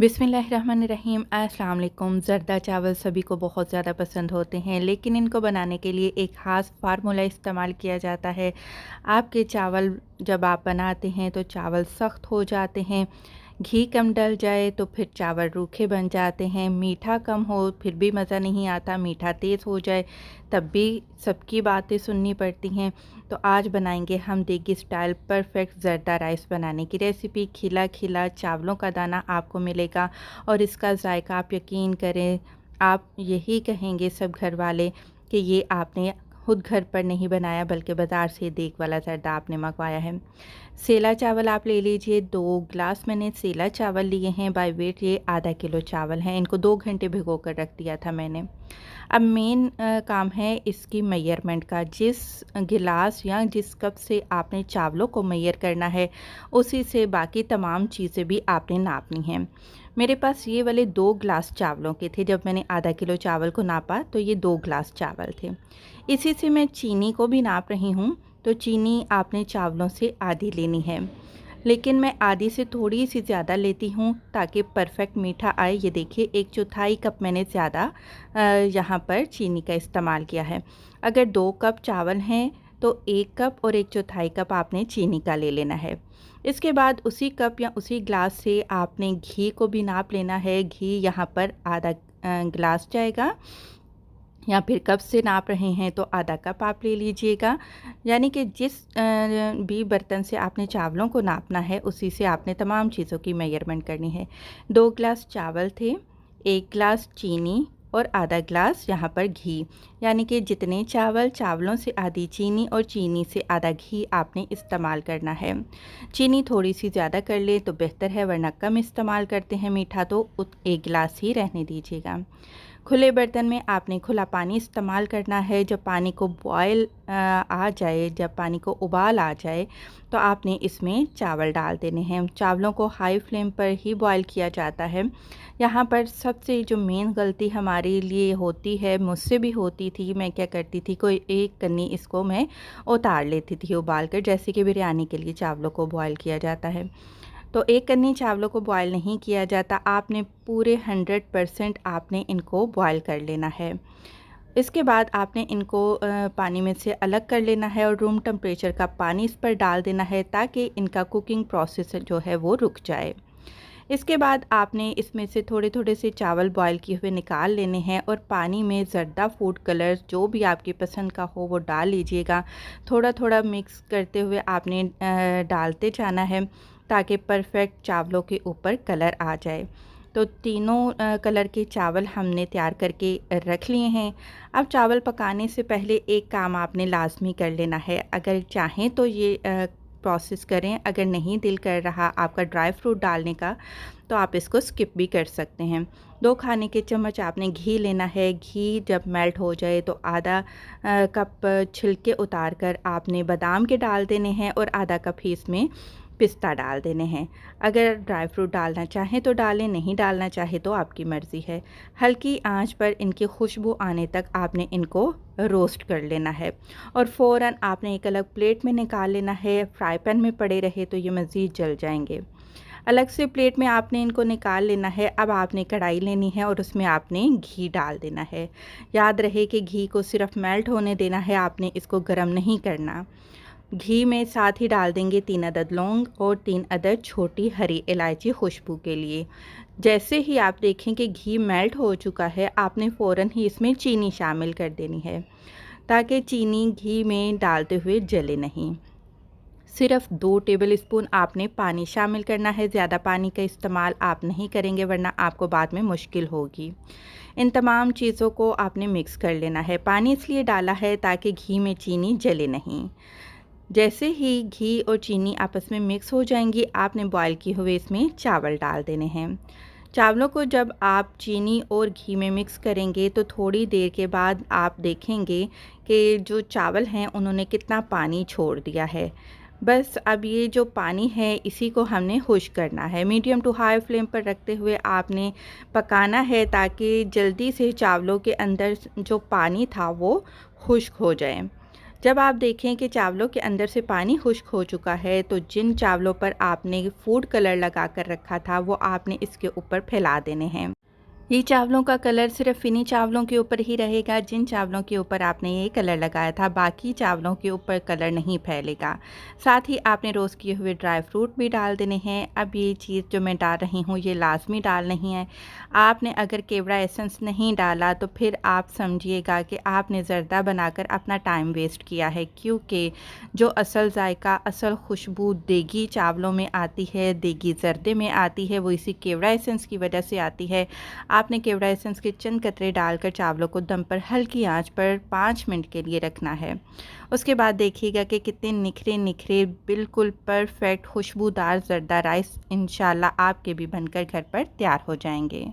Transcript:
बिस्मिल्लाहिर्रहमानिर्रहीम। अस्सलाम वालेकुम। ज़रदा चावल सभी को बहुत ज़्यादा पसंद होते हैं, लेकिन इनको बनाने के लिए एक ख़ास फार्मूला इस्तेमाल किया जाता है। आपके चावल जब आप बनाते हैं तो चावल सख्त हो जाते हैं, घी कम डल जाए तो फिर चावल रूखे बन जाते हैं, मीठा कम हो फिर भी मज़ा नहीं आता, मीठा तेज़ हो जाए तब भी सबकी बातें सुननी पड़ती हैं। तो आज बनाएंगे हम देगी स्टाइल परफेक्ट ज़रदा राइस बनाने की रेसिपी। खिला खिला चावलों का दाना आपको मिलेगा और इसका जायका आप यकीन करें, आप यही कहेंगे सब घर वाले कि ये आपने खुद घर पर नहीं बनाया बल्कि बाज़ार से देग वाला ज़रदा आपने मंगवाया है। सेला चावल आप ले लीजिए, 2 ग्लास मैंने सेला चावल लिए हैं। बाय वेट ये आधा किलो चावल हैं। इनको 2 घंटे भिगो कर रख दिया था मैंने। अब मेन काम है इसकी मेजरमेंट का। जिस गिलास या जिस कप से आपने चावलों को मेजर करना है, उसी से बाकी तमाम चीज़ें भी आपने नापनी हैं। मेरे पास ये वाले 2 ग्लास चावलों के थे। जब मैंने आधा किलो चावल को नापा तो ये 2 ग्लास चावल थे। इसी से मैं चीनी को भी नाप रही हूँ। तो चीनी आपने चावलों से आधी लेनी है, लेकिन मैं आधी से थोड़ी सी ज़्यादा लेती हूँ ताकि परफेक्ट मीठा आए। ये देखिए 1/4 कप मैंने ज़्यादा यहाँ पर चीनी का इस्तेमाल किया है। अगर 2 कप चावल हैं तो 1 कप और 1/4 कप आपने चीनी का ले लेना है। इसके बाद उसी कप या उसी ग्लास से आपने घी को भी नाप लेना है। घी यहाँ पर आधा गिलास जाएगा, या फिर कप से नाप रहे हैं तो आधा कप आप ले लीजिएगा। यानी कि जिस भी बर्तन से आपने चावलों को नापना है उसी से आपने तमाम चीज़ों की मेजरमेंट करनी है। 2 ग्लास चावल थे, 1 ग्लास चीनी और आधा ग्लास यहाँ पर घी। यानी कि जितने चावल, चावलों से आधी चीनी और चीनी से आधा घी आपने इस्तेमाल करना है। चीनी थोड़ी सी ज़्यादा कर ले तो बेहतर है, वरना कम इस्तेमाल करते हैं मीठा तो 1 गिलास ही रहने दीजिएगा। खुले बर्तन में आपने खुला पानी इस्तेमाल करना है। जब पानी को बॉयल आ जाए, जब पानी को उबाल आ जाए तो आपने इसमें चावल डाल देने हैं। चावलों को हाई फ्लेम पर ही बॉयल किया जाता है। यहाँ पर सबसे जो मेन गलती हमारे लिए होती है, मुझसे भी होती थी, मैं क्या करती थी, कोई एक कन्नी इसको मैं उतार लेती थी उबाल कर, जैसे कि बिरयानी के लिए चावलों को बॉयल किया जाता है। तो एक कन्नी चावलों को बॉयल नहीं किया जाता, आपने पूरे 100% आपने इनको बॉयल कर लेना है। इसके बाद आपने इनको पानी में से अलग कर लेना है और रूम टेम्परेचर का पानी इस पर डाल देना है ताकि इनका कुकिंग प्रोसेस जो है वो रुक जाए। इसके बाद आपने इसमें से थोड़े थोड़े से चावल बॉयल किए हुए निकाल लेने हैं और पानी में ज़रदा फूड कलर जो भी आपकी पसंद का हो वो डाल लीजिएगा। थोड़ा थोड़ा मिक्स करते हुए आपने डालते जाना है ताकि परफेक्ट चावलों के ऊपर कलर आ जाए। तो तीनों कलर के चावल हमने तैयार करके रख लिए हैं। अब चावल पकाने से पहले एक काम आपने लाजमी कर लेना है। अगर चाहें तो ये प्रोसेस करें, अगर नहीं दिल कर रहा आपका ड्राई फ्रूट डालने का तो आप इसको स्किप भी कर सकते हैं। 2 खाने के चम्मच आपने घी लेना है। घी जब मेल्ट हो जाए तो आधा कप छिलके उतार कर आपने बादाम के डाल देने हैं और आधा कप ही इसमें पिस्ता डाल देने हैं। अगर ड्राई फ्रूट डालना चाहें तो डालें, नहीं डालना चाहे तो आपकी मर्ज़ी है। हल्की आंच पर इनकी खुशबू आने तक आपने इनको रोस्ट कर लेना है और फ़ौरन आपने एक अलग प्लेट में निकाल लेना है। फ्राई पैन में पड़े रहे तो ये मज़ीद जल जाएंगे। अलग से प्लेट में आपने इनको निकाल लेना है। अब आपने कढ़ाई लेनी है और उसमें आपने घी डाल देना है। याद रहे कि घी को सिर्फ मेल्ट होने देना है, आपने इसको गर्म नहीं करना। घी में साथ ही डाल देंगे 3 अदद लौंग और 3 अदद छोटी हरी इलायची खुशबू के लिए। जैसे ही आप देखें कि घी मेल्ट हो चुका है, आपने फ़ौरन ही इसमें चीनी शामिल कर देनी है ताकि चीनी घी में डालते हुए जले नहीं। सिर्फ 2 टेबल स्पून आपने पानी शामिल करना है। ज़्यादा पानी का इस्तेमाल आप नहीं करेंगे वरना आपको बाद में मुश्किल होगी। इन तमाम चीज़ों को आपने मिक्स कर लेना है। पानी इसलिए डाला है ताकि घी में चीनी जले नहीं। जैसे ही घी और चीनी आपस में मिक्स हो जाएंगी, आपने बॉयल किए हुए इसमें चावल डाल देने हैं। चावलों को जब आप चीनी और घी में मिक्स करेंगे तो थोड़ी देर के बाद आप देखेंगे कि जो चावल हैं उन्होंने कितना पानी छोड़ दिया है। बस अब ये जो पानी है इसी को हमने खुश्क करना है। मीडियम टू हाई फ्लेम पर रखते हुए आपने पकाना है ताकि जल्दी से चावलों के अंदर जो पानी था वो खुश्क हो जाए। जब आप देखें कि चावलों के अंदर से पानी खुश्क हो चुका है, तो जिन चावलों पर आपने फूड कलर लगा कर रखा था वो आपने इसके ऊपर फैला देने हैं। ये चावलों का कलर सिर्फ़ इन्हीं चावलों के ऊपर ही रहेगा जिन चावलों के ऊपर आपने ये कलर लगाया था, बाकी चावलों के ऊपर कलर नहीं फैलेगा। साथ ही आपने रोस्ट किए हुए ड्राई फ्रूट भी डाल देने हैं। अब ये चीज़ जो मैं डाल रही हूँ ये लाज़मी डालनी है। आपने अगर केवड़ा एसेंस नहीं डाला तो फिर आप समझिएगा कि आपने ज़र्दा बनाकर अपना टाइम वेस्ट किया है, क्योंकि जो असल ज़ायका, असल खुशबू देगी चावलों में आती है, देगी ज़र्दे में आती है, वो इसी केवड़ा एसेंस की वजह से आती है। आपने केवड़ा एसेंस के चंद कतरे डालकर चावलों को दम पर हल्की आंच पर 5 मिनट के लिए रखना है। उसके बाद देखिएगा कि कितने निखरे निखरे बिल्कुल परफेक्ट खुशबूदार ज़र्दा राइस इंशाल्लाह आपके भी बनकर घर पर तैयार हो जाएंगे।